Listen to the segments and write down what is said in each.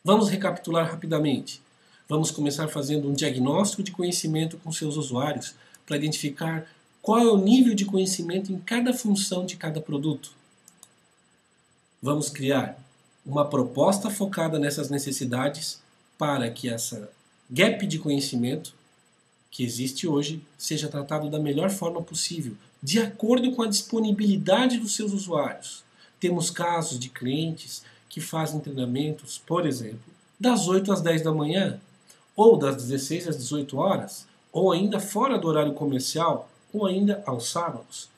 Vamos recapitular rapidamente. Vamos começar fazendo um diagnóstico de conhecimento com seus usuários para identificar qual é o nível de conhecimento em cada função de cada produto. Vamos criar uma proposta focada nessas necessidades para que essa gap de conhecimento que existe hoje seja tratado da melhor forma possível, de acordo com a disponibilidade dos seus usuários. Temos casos de clientes que fazem treinamentos, por exemplo, das 8 às 10 da manhã, ou das 16 às 18 horas, ou ainda fora do horário comercial, ou ainda aos sábados.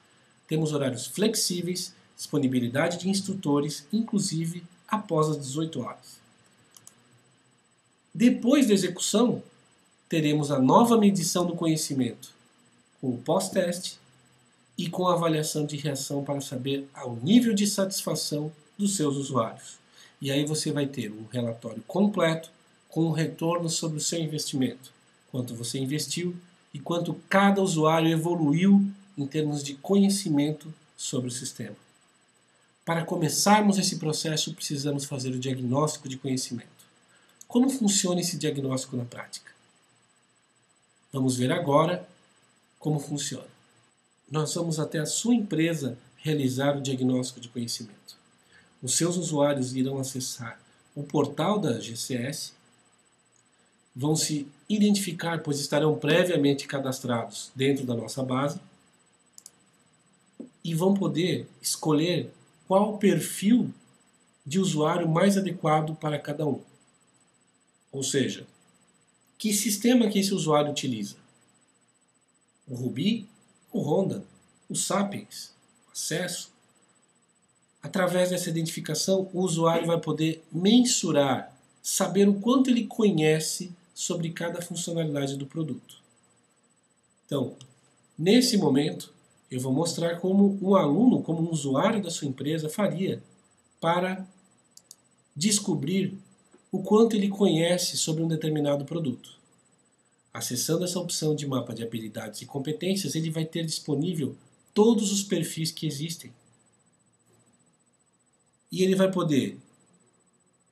Temos horários flexíveis, disponibilidade de instrutores, inclusive após as 18 horas. Depois da execução, teremos a nova medição do conhecimento, com o pós-teste e com a avaliação de reação para saber o nível de satisfação dos seus usuários. E aí você vai ter um relatório completo com um retorno sobre o seu investimento, quanto você investiu e quanto cada usuário evoluiu em termos de conhecimento sobre o sistema. Para começarmos esse processo, precisamos fazer o diagnóstico de conhecimento. Como funciona esse diagnóstico na prática? Vamos ver agora como funciona. Nós vamos até a sua empresa realizar o diagnóstico de conhecimento. Os seus usuários irão acessar o portal da GCS, vão se identificar, pois estarão previamente cadastrados dentro da nossa base, e vão poder escolher qual o perfil de usuário mais adequado para cada um. Ou seja, que sistema que esse usuário utiliza? O Ruby, o Honda, o Sapiens, o Acesso. Através dessa identificação, o usuário vai poder mensurar, saber o quanto ele conhece sobre cada funcionalidade do produto. Então, nesse momento, eu vou mostrar como um aluno, como um usuário da sua empresa faria para descobrir o quanto ele conhece sobre um determinado produto. Acessando essa opção de mapa de habilidades e competências, ele vai ter disponível todos os perfis que existem. E ele vai poder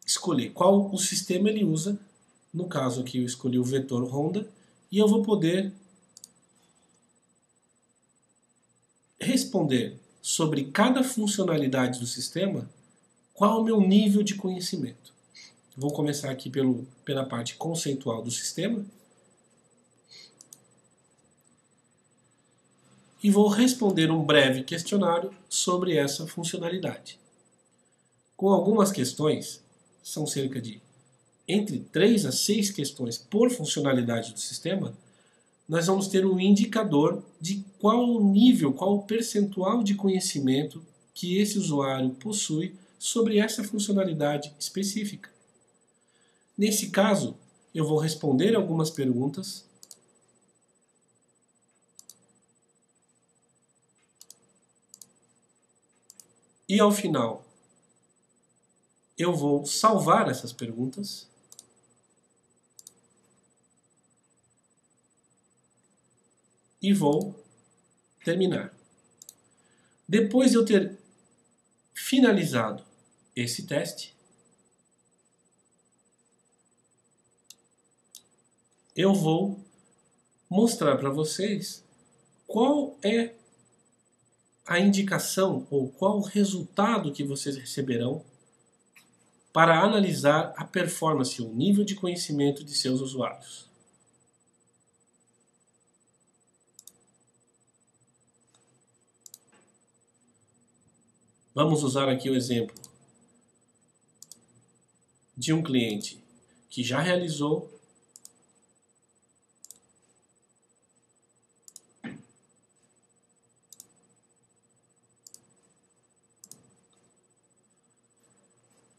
escolher qual o sistema ele usa. No caso aqui eu escolhi o vetor Honda, e eu vou poder responder sobre cada funcionalidade do sistema qual o meu nível de conhecimento. Vou começar aqui pela parte conceitual do sistema. E vou responder um breve questionário sobre essa funcionalidade. Com algumas questões, são cerca de entre 3 a 6 questões por funcionalidade do sistema, nós vamos ter um indicador de qual o nível, qual o percentual de conhecimento que esse usuário possui sobre essa funcionalidade específica. Nesse caso, eu vou responder algumas perguntas e ao final eu vou salvar essas perguntas e vou terminar. Depois de eu ter finalizado esse teste, eu vou mostrar para vocês qual é a indicação ou qual o resultado que vocês receberão para analisar a performance, o nível de conhecimento de seus usuários. Vamos usar aqui o exemplo de um cliente que já realizou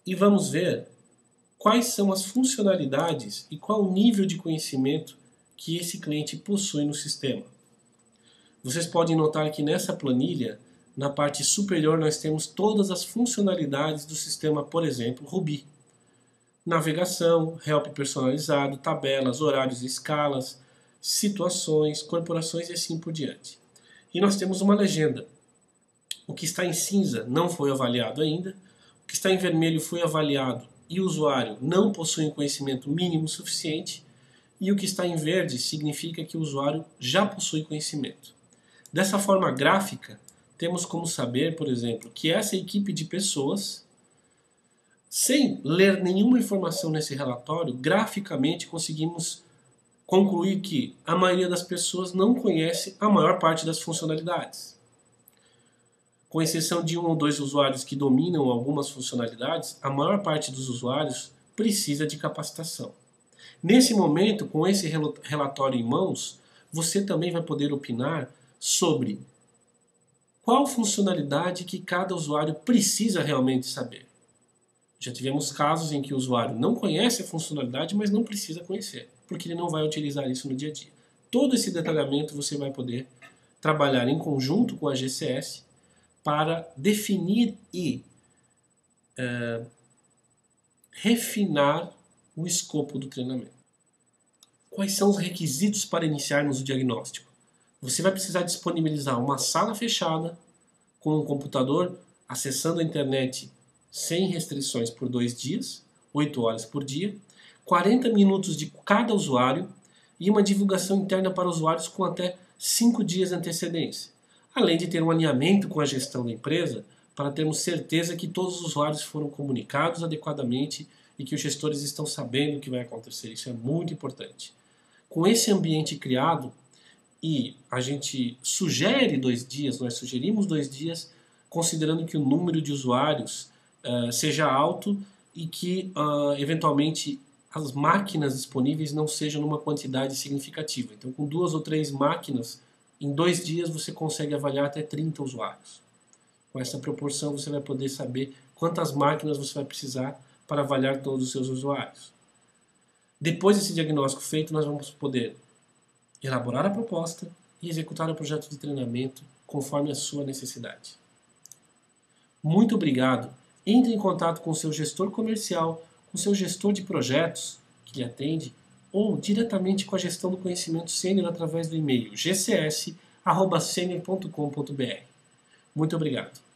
e vamos ver quais são as funcionalidades e qual o nível de conhecimento que esse cliente possui no sistema. Vocês podem notar que nessa planilha, na parte superior, nós temos todas as funcionalidades do sistema, por exemplo, Ruby. Navegação, help personalizado, tabelas, horários e escalas, situações, corporações e assim por diante. E nós temos uma legenda. O que está em cinza não foi avaliado ainda, o que está em vermelho foi avaliado e o usuário não possuem conhecimento mínimo suficiente, e o que está em verde significa que o usuário já possui conhecimento. Dessa forma gráfica, temos como saber, por exemplo, que essa equipe de pessoas, sem ler nenhuma informação nesse relatório, graficamente conseguimos concluir que a maioria das pessoas não conhece a maior parte das funcionalidades. Com exceção de 1 ou 2 usuários que dominam algumas funcionalidades, a maior parte dos usuários precisa de capacitação. Nesse momento, com esse relatório em mãos, você também vai poder opinar sobre qual funcionalidade que cada usuário precisa realmente saber. Já tivemos casos em que o usuário não conhece a funcionalidade, mas não precisa conhecer, porque ele não vai utilizar isso no dia a dia. Todo esse detalhamento você vai poder trabalhar em conjunto com a GCS para definir e refinar o escopo do treinamento. Quais são os requisitos para iniciarmos o diagnóstico? Você vai precisar disponibilizar uma sala fechada com um computador acessando a internet sem restrições por 2 dias, 8 horas por dia, 40 minutos de cada usuário e uma divulgação interna para usuários com até 5 dias de antecedência, além de ter um alinhamento com a gestão da empresa para termos certeza que todos os usuários foram comunicados adequadamente e que os gestores estão sabendo o que vai acontecer. Isso é muito importante. Com esse ambiente criado, e a gente sugere 2 dias, nós sugerimos 2 dias, considerando que o número de usuários seja alto e que, eventualmente, as máquinas disponíveis não sejam numa quantidade significativa. Então, com 2 ou 3 máquinas, em 2 dias você consegue avaliar até 30 usuários. Com essa proporção, você vai poder saber quantas máquinas você vai precisar para avaliar todos os seus usuários. Depois desse diagnóstico feito, nós vamos poder elaborar a proposta e executar o projeto de treinamento conforme a sua necessidade. Muito obrigado. Entre em contato com o seu gestor comercial, com o seu gestor de projetos que lhe atende, ou diretamente com a gestão do conhecimento sênior através do e-mail gcs@senior.com.br. Muito obrigado.